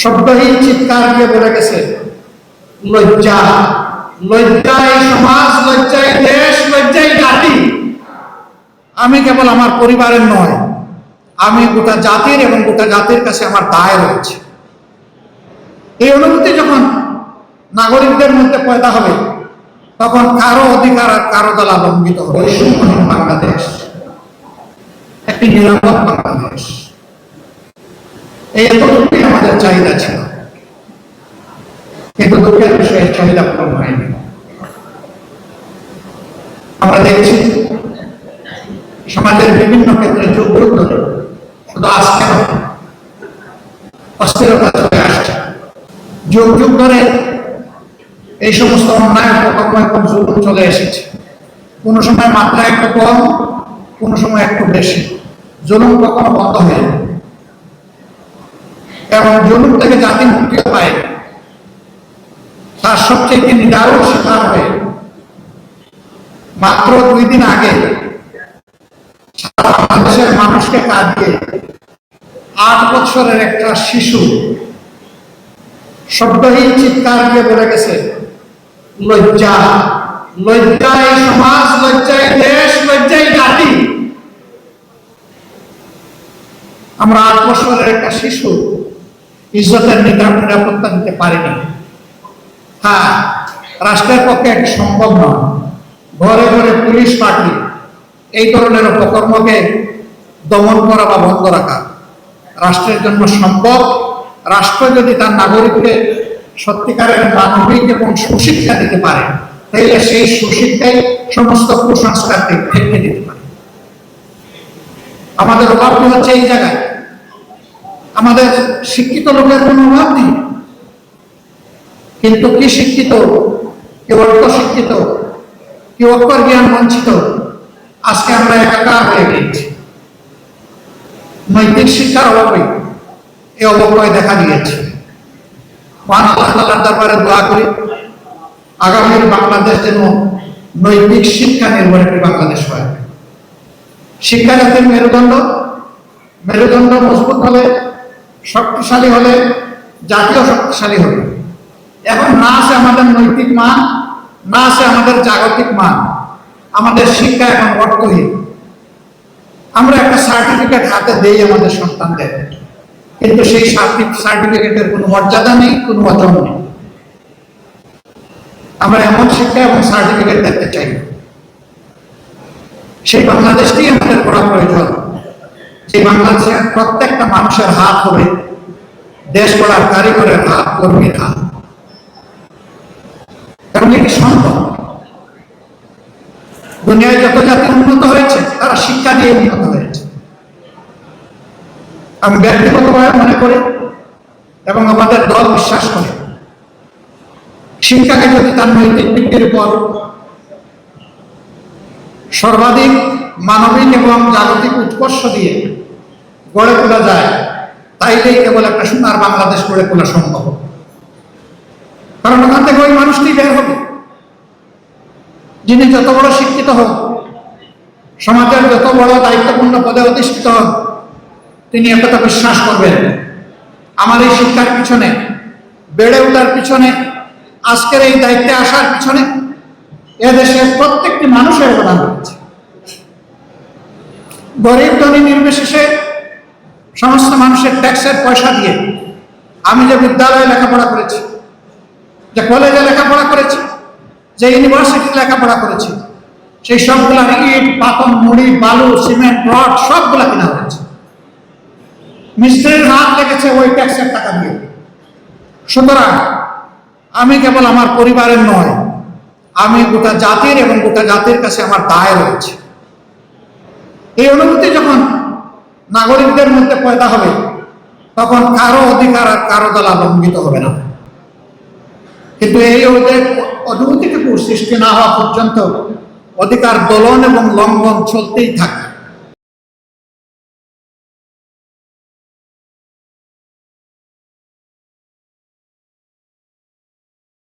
শব্দহীন চিৎকার দিয়ে বলে গেছে লজ্জা। লজ্জায় সমাজ, লজ্জায় দেশ, লজ্জায় জাতি। আমি কেবল আমার পরিবারের নয়, আমি গোটা জাতির এবং গোটা জাতির কাছে আমার দায় রয়েছে। এই অনুভূতি যখন নাগরিকদের মধ্যে পয়দা হবে, তখন কারো অধিকার আর কারো দ্বারা লঙ্ঘিত হবে। বাংলাদেশ একটি নিরাপদ বাংলাদেশ, এই এতটুকুই আমাদের চাহিদা ছিল, কিন্তু দুঃখের বিষয়ে চাহিদা পূরণ হয়নি। আমরা দেখছি সমাজের বিভিন্ন ক্ষেত্রে যুগ যুগ ধরে, শুধু আজকে অস্থিরতা চলে আসছে। যুগ যুগ ধরে এই সমস্ত অন্যায় অপকর্ম এবং জুলুম চলে এসেছে। কোনো সময় মাত্রা একটু কম, কোনো সময় একটু বেশি। জুলুম কখনো বন্ধ হয় না, এবং জুলুম থেকে জাতি মুক্তিও পায়। তার সবচেয়ে নিদারুণ শিকার হয়ে মাত্র 2 দিন আগে সারা বাংলাদেশের মানুষকে কাঁদিয়ে 8 বছরের একটা শিশু শব্দহীন চিৎকার দিয়ে বলে গেছে লজ্জা। লজ্জায় সমাজ, লজ্জায় দেশ, লজ্জায় জাতি। আমরা 8 বছরের একটা শিশু ইজ্জতের নিরাপত্তা দিতে পারিনি। হ্যাঁ, রাষ্ট্রের পক্ষে এটি সম্ভব নয়। ঘরে ঘরে পুলিশ পাঠিয়ে এই ধরনের অপকর্মকে দমন করা বা বন্ধ রাখা রাষ্ট্রের জন্য সম্ভব। রাষ্ট্র যদি তার নাগরিককে সত্যিকারের মানবিক এবং সুশিক্ষা দিতে পারে, তাহলে সেই সুশিক্ষাই সমস্ত কুসংস্কারকে ভেঙে দিতে পারে। আমাদের অভাবটি হচ্ছে এই জায়গায়, আমাদের শিক্ষিত লোকের কোনো অভাব নেই, কিন্তু কি শিক্ষিত, কেউ অল্প শিক্ষিত, কেউ অক্ষর জ্ঞান বঞ্চিত, আজকে আমরা একাকার হয়ে গেছি। নৈতিক শিক্ষার অভাবে এই অবক্ষয় দেখা দিয়েছে। মহান আল্লাহর দরবারে দোয়া করি, আগামীর বাংলাদেশ যেন নৈতিক শিক্ষা নির্ভর একটি বাংলাদেশ হয়। শিক্ষা জাতির মেরুদণ্ড, মেরুদণ্ড মজবুত হলে, শক্তিশালী হলে জাতীয় শক্তিশালী হবে। এখন না আছে আমাদের নৈতিক মান, না আছে আমাদের জাগতিক মান। আমাদের শিক্ষা এখন অর্থহীন। আমরা একটা সার্টিফিকেট হাতে দেই আমাদের সন্তানদের, কিন্তু সেই সার্টিফিকেটের কোনো মর্যাদা নেই, কোনো ওজন নেই। আমরা এমন শিক্ষা এবং সার্টিফিকেট দেখতে চাই, সেই বাংলাদেশটি আমাদের করা প্রয়োজন। সেই বাংলাদেশের প্রত্যেকটা মানুষের হাত হবে দেশ গড়ার কারিগরের হাত, কর্মীর হাত, এবং এটি সম্ভব। দুনিয়ায় যত জাতি উন্নত হয়েছে, তারা শিক্ষা দিয়ে উন্নত হয়েছে। আমি ব্যক্তিগতভাবে মনে করি এবং আমাদের দল বিশ্বাস করে, শিক্ষাকে যদি তার নৈতিক ভিত্তির উপর সর্বাধিক মানবিক এবং জাগতিক উৎকর্ষ দিয়ে গড়ে তোলা যায়, তাইলেই কেবল একটা সোনার বাংলাদেশ গড়ে তোলা সম্ভব। কারণ ওখান থেকে ওই মানুষটি বের হবে যিনি যত বড় শিক্ষিত হোক, সমাজের যত বড় দায়িত্বপূর্ণ পদে অধিষ্ঠিত হন, তিনি একথা বিশ্বাস করবেন, আমার এই শিক্ষার পিছনে, বেড়ে ওঠার পিছনে, আজকের এই দায়িত্বে আসার পিছনে এদেশের প্রত্যেকটি মানুষের অবদান রয়েছে। গরিব ধনী নির্বিশেষে সমস্ত মানুষের ট্যাক্সের পয়সা দিয়ে আমি যে বিদ্যালয়ে লেখাপড়া করেছি, যে কলেজে লেখাপড়া করেছি, যে ইউনিভার্সিটিতে লেখাপড়া করেছি, সেই সবগুলা ইট, পাথর, মুড়ি, বালু, সিমেন্ট, রড সবগুলা কেনা হয়েছে। মিস্ত্রির হাত লেগেছে ওই ট্যাক্সের টাকা দিয়ে। সুতরাং আমি কেবল আমার পরিবারের নয়, আমি গোটা জাতির এবং গোটা জাতির কাছে আমার দায় রয়েছে। এই অনুভূতি যখন নাগরিকদের মধ্যে পয়দা হবে, তখন কারো অধিকার আর কারো দ্বারা লঙ্ঘিত হবে না। কিন্তু এই অনুভূতিটুকু সৃষ্টি না হওয়া পর্যন্ত অধিকার দোলন এবং লঙ্ঘন চলতেই থাকে।